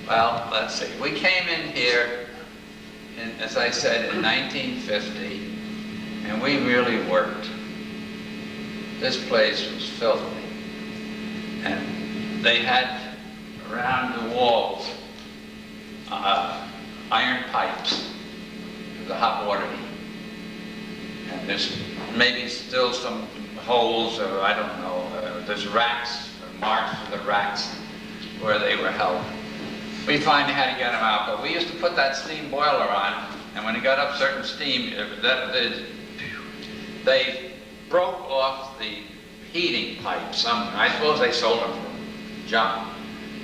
Well, let's see. We came in here, as I said, in 1950, and we really worked. This place was filthy. And they had around the walls iron pipes for the hot water heat. And there's maybe still some holes, or I don't know, there's racks, or marks for the racks where they were held. We finally had to get them out, but we used to put that steam boiler on, and when it got up certain steam, they broke off the heating pipe somewhere. I suppose they sold them for junk,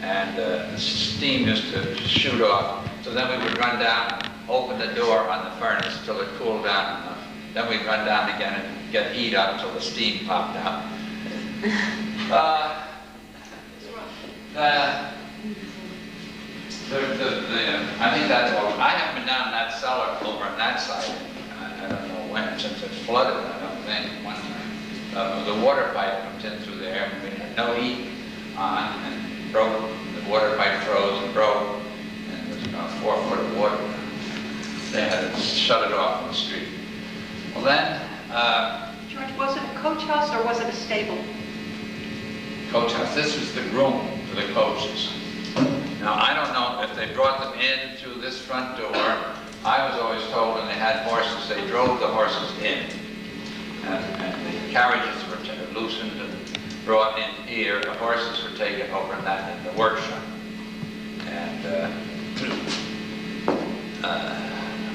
and the steam used to shoot off. So then we would run down, open the door on the furnace till it cooled down enough. Then we'd run down again and get heat up till the steam popped out. I think that's all. I haven't been down that cellar over on that side. I don't know when, since it flooded, I don't think, one time. The water pipe comes in through there, and we had no heat on, and broke. The water pipe froze and broke, and there was about 4 foot of water. They had to shut it off on the street. Well then... George, was it a coach house or was it a stable? Coach house. This was the room for the coaches. Now, I don't know if they brought them in through this front door. I was always told when they had horses, they drove the horses in. And the carriages were loosened and brought in here. The horses were taken over in the workshop. And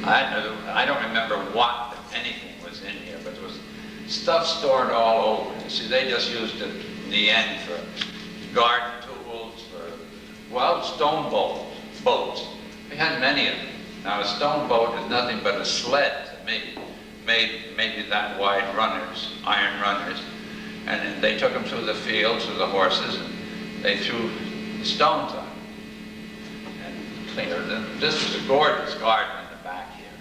I don't remember what, if anything, was in here, but there was stuff stored all over. You see, they just used it in the end for garden tools, for, well, stone boats. We had many of them. Now, a stone boat is nothing but a sled to me, made maybe that wide runners, iron runners, and then they took them through the fields with the horses, and they threw the stones on them and cleaned them. This was a gorgeous garden in the back here.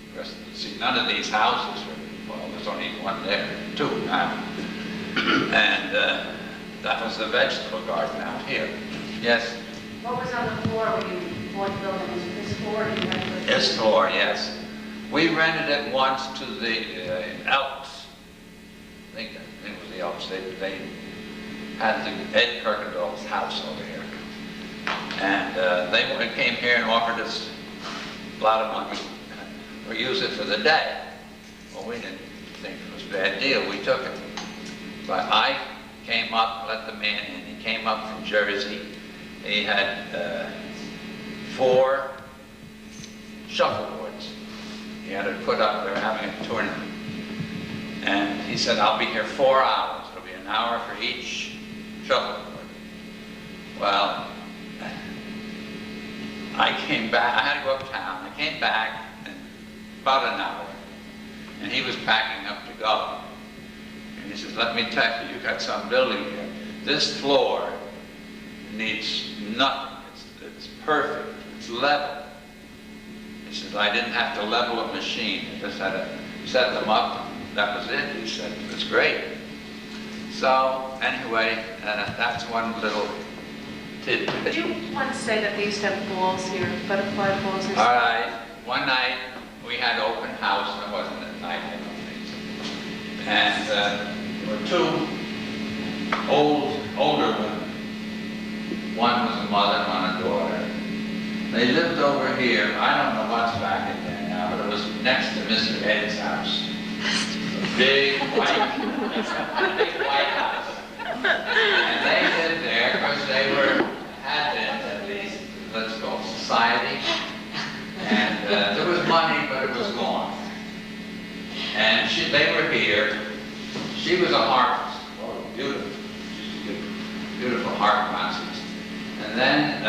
Of course, see, none of these houses were, well, there's only one there, 2 now. And that was the vegetable garden out here. Yes? What was on the floor when you bought the building? Was it this floor? This floor, yes. We rented it once to the Elks. I think it was the Elks. They had the Ed Coykendall's house over here. And they came here and offered us a lot of money or use it for the day. Well, we didn't think it was a bad deal. We took it. But I came up, let the man in. He came up from Jersey. He had 4 shuffleboards. He had it put up. They were having a tournament. And he said, I'll be here 4 hours. It'll be an hour for each shuffleboard. Well, I came back. I had to go uptown. I came back in about an hour. And he was packing up to go. And he says, let me tell you, you've got some building here. This floor needs nothing. It's perfect. It's level. He says, I didn't have to level a machine. I just had to set them up. That was it. He said, it was great. So, anyway, that's one little tidbit. Did you once say that they used to have balls here, butterfly balls or something? All right. One night, we had open house, and it wasn't at night, I don't think. And there were 2 older women. One was a mother, one a daughter. They lived over here. I don't know what's back in there now, but it was next to Mr. Ed's house. A big white house. And they lived there because they had been at least, let's call it society. And there was money, but it was gone. And they were here. She was a harpist. Oh, beautiful. Beautiful harp concerts. And then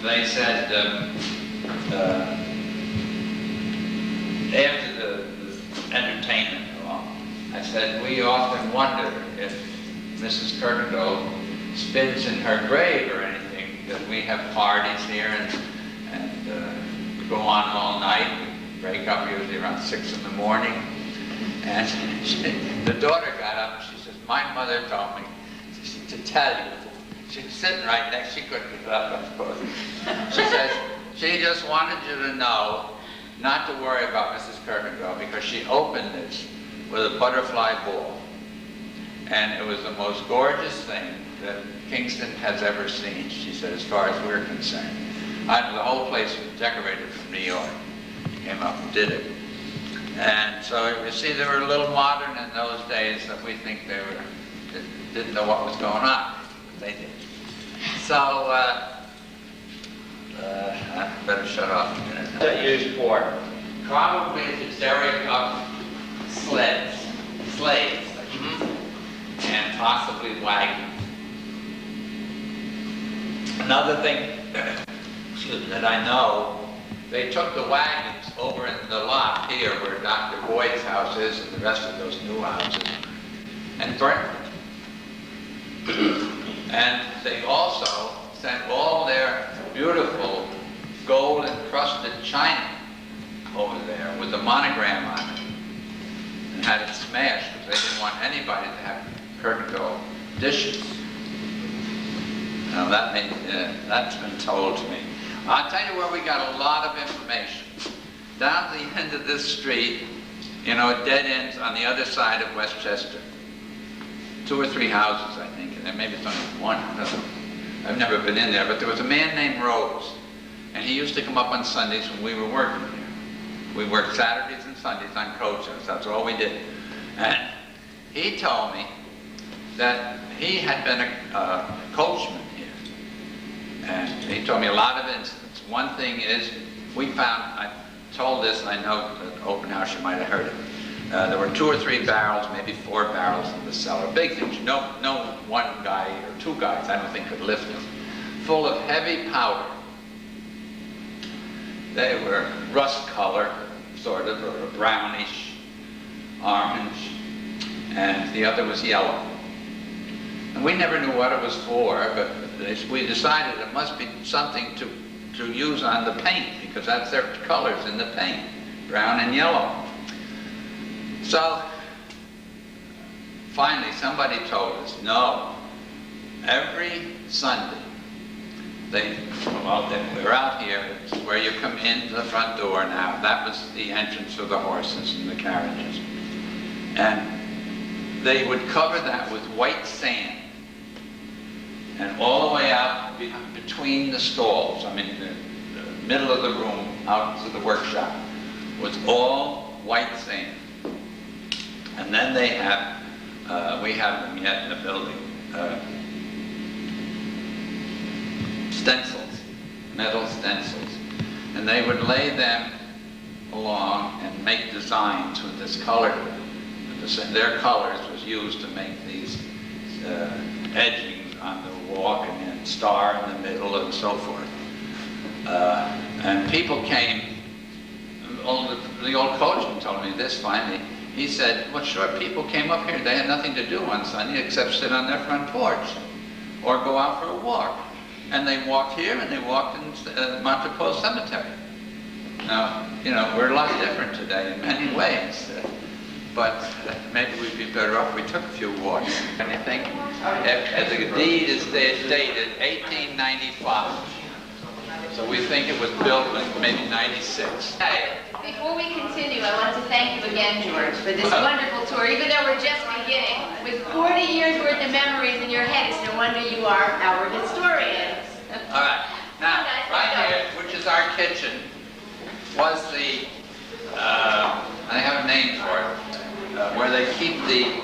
they said, after the entertainment, I said, we often wonder if Mrs. Coykendall spins in her grave or anything, because we have parties here and we go on all night. We break up usually around 6 in the morning. And the daughter got up and she says, my mother told me to tell you, She was sitting right next, she couldn't get up, of course. She says, she just wanted you to know not to worry about Mrs. Coykendall because she opened this with a butterfly ball. And it was the most gorgeous thing that Kingston has ever seen, she said, as far as we're concerned. The whole place was decorated from New York. He came up and did it. And so you see, they were a little modern in those days that we think they didn't know what was going on. They did. So, I better shut off a minute. That used for probably the derrick of sleds, and possibly wagons. Another thing that I know, they took the wagons over in the lot here where Dr. Boyd's house is and the rest of those new houses and burnt them. And they also sent all their beautiful gold encrusted china over there with the monogram on it and had it smashed because they didn't want anybody to have Coykendall dishes. Now that's been told to me. I'll tell you where we got a lot of information. Down the end of this street, you know, it dead ends on the other side of Westchester. 2 or 3 houses, I think, and maybe it's only one. I've never been in there, but there was a man named Rose, and he used to come up on Sundays when we were working here. We worked Saturdays and Sundays on Coach House. That's all we did. And he told me that he had been a coachman here, and he told me a lot of incidents. One thing is, we found, I told this, and I know at open house you might have heard it. There were 2 or 3 barrels, maybe 4 barrels in the cellar. Big things. No one guy or 2 guys, I don't think, could lift them. Full of heavy powder. They were rust color, sort of, or brownish, orange, and the other was yellow. And we never knew what it was for, but we decided it must be something to use on the paint, because that's their colors in the paint, brown and yellow. So, finally, somebody told us, no, every Sunday, we're out here, it's where you come into the front door now. That was the entrance for the horses and the carriages. And they would cover that with white sand. And all the way out between the stalls, I mean, the middle of the room, out to the workshop, was all white sand. And then they have, we have them yet in the building, stencils, metal stencils. And they would lay them along and make designs with this color. Their colors was used to make these edgings on the walk and then star in the middle and so forth. And people came, the old coachman told me this finally. He said, well, sure, people came up here, they had nothing to do on Sunday except sit on their front porch or go out for a walk. And they walked here and they walked in Montrepose Cemetery. Now, you know, we're a lot different today in many ways, but maybe we'd be better off if we took a few walks. Anything? As the deed is dated 1895. So we think it was built in maybe 96. Hey. Before we continue, I want to thank you again, George, for this wonderful tour. Even though we're just beginning, with 40 years worth of memories in your head, it's no wonder you are our historian. All right. Now, right here, which is our kitchen, was the, I have a name for it, where they keep the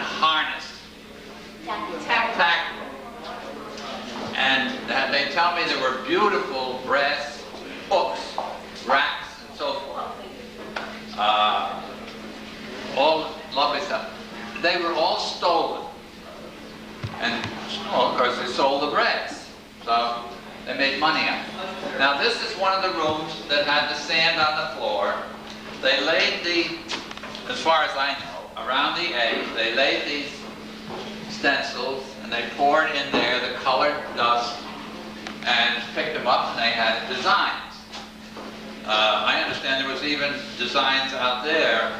harness. Tack. And they tell me there were beautiful brass hooks, racks, and so forth. All lovely stuff. They were all stolen. And, well, of course, they sold the brass. So they made money on it. Now, this is one of the rooms that had the sand on the floor. They laid as far as I know, around the edge, they laid these stencils and they poured in there the colored dust and picked them up and they had designs. I understand there was even designs out there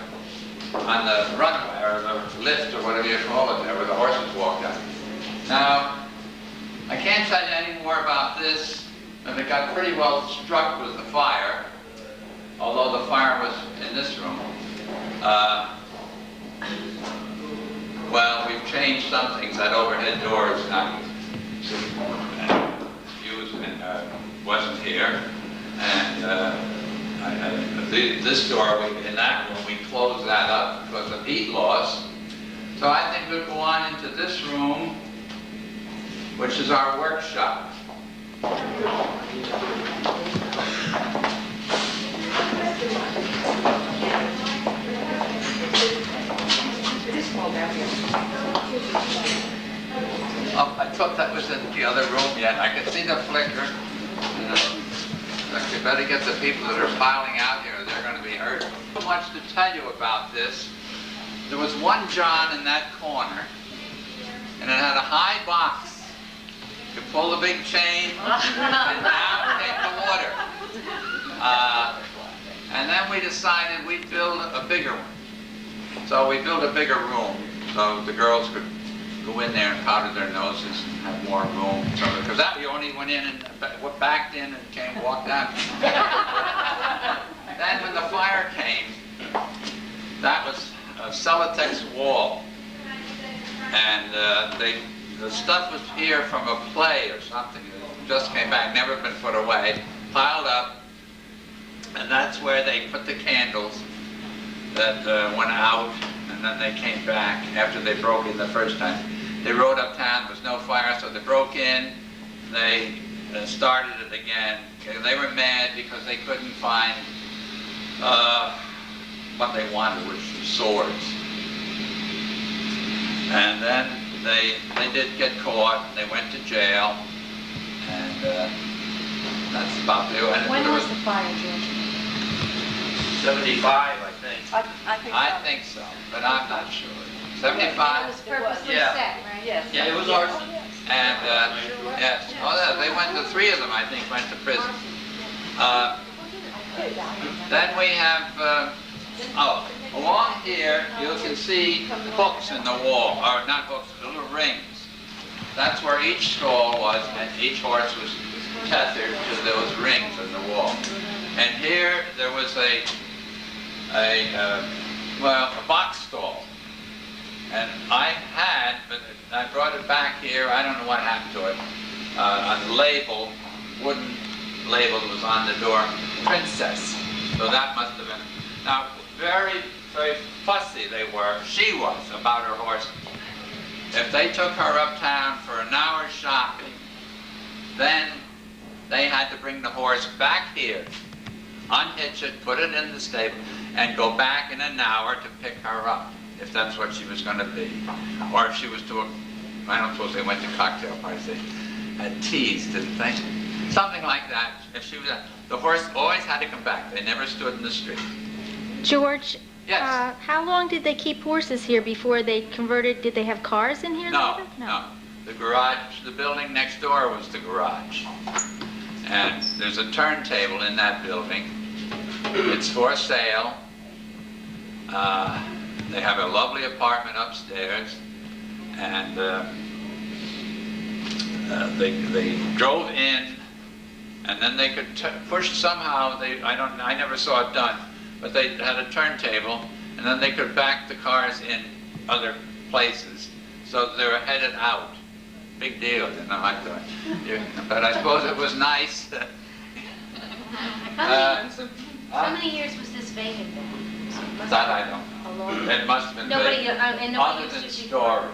on the runway or the lift or whatever you call it there where the horses walked out. Now, I can't tell you any more about this, and it got pretty well struck with the fire, although the fire was in this room. Well, we've changed some things. That overhead door is not used and wasn't here. And this door, in that room, we closed that up because of heat loss. So I think we'll go on into this room, which is our workshop. Oh, I thought that was in the other room yet. I could see the flicker. You better get the people that are piling out here. They're going to be hurt. So much to tell you about this. There was one John in that corner, and it had a high box. You pull the big chain, and down came the water. And then we decided we'd build a bigger one. So we built a bigger room, so the girls could go in there and powder their noses and have more room. Because that you only went in and backed in and walked out. Then when the fire came, that was a Celotex wall. And the stuff was here from a play or something. It just came back, never been put away, piled up. And that's where they put the candles that went out, and then they came back after they broke in the first time. They rode uptown, there was no fire, so they broke in, they started it again. They were mad because they couldn't find what they wanted, which was swords. And then they did get caught, and they went to jail, and that's about it. When was the fire, George? 75, I think. I think so, but I'm not sure. 75? It was purposely Yeah. set, right? Yes. Yeah, it was ours. And, yes, they went, the three of them, I think, went to prison. Then we have, along here, you can see hooks in the wall, or not hooks, little rings. That's where each stall was, and each horse was tethered to those rings in the wall. And here, there was a box stall. And I had, but I brought it back here, I don't know what happened to it, a label, wooden label that was on the door, Princess. So that must have been, now very, very fussy they were, she was, about her horse. If they took her uptown for an hour shopping, then they had to bring the horse back here, unhitch it, put it in the stable, and go back in an hour to pick her up, if that's what she was going to be. Or if she was to, I don't suppose they went to cocktail parties, they had teas, didn't they? Something like that. If she was, the horse always had to come back. They never stood in the street. George, Yes. how long did they keep horses here before they converted? Did they have cars in here? No, later? no. The garage, the building next door was the garage. And there's a turntable in that building. It's for sale. They have a lovely apartment upstairs. And they drove in, and then they could push somehow. I never saw it done, but they had a turntable, and then they could back the cars in other places, so they were headed out. Big deal, you know. I thought, but I suppose it was nice. How many years was this vacant then? That I don't know. It must have been Nobody, vacant. and nobody Other than used it before. storage.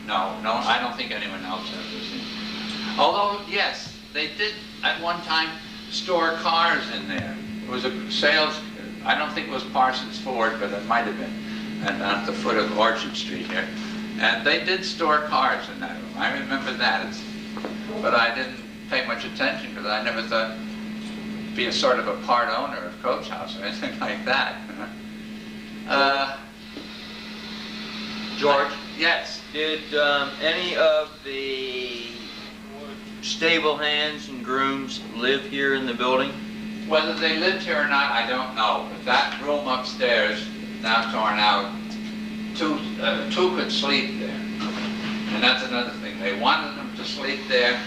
No, I don't think anyone else ever seen. Although, yes, they did at one time store cars in there. It was a sales, I don't think it was Parsons Ford, but it might have been, and at the foot of Orchard Street here. And they did store cars in that room. I remember that. But I didn't pay much attention because I never thought to be a sort of a part owner of Coach House or anything like that. George, Yes. did any of the stable hands and grooms live here in the building? Whether they lived here or not, I don't know. But that room upstairs, now torn out, two could sleep there. And that's another thing. They wanted them to sleep there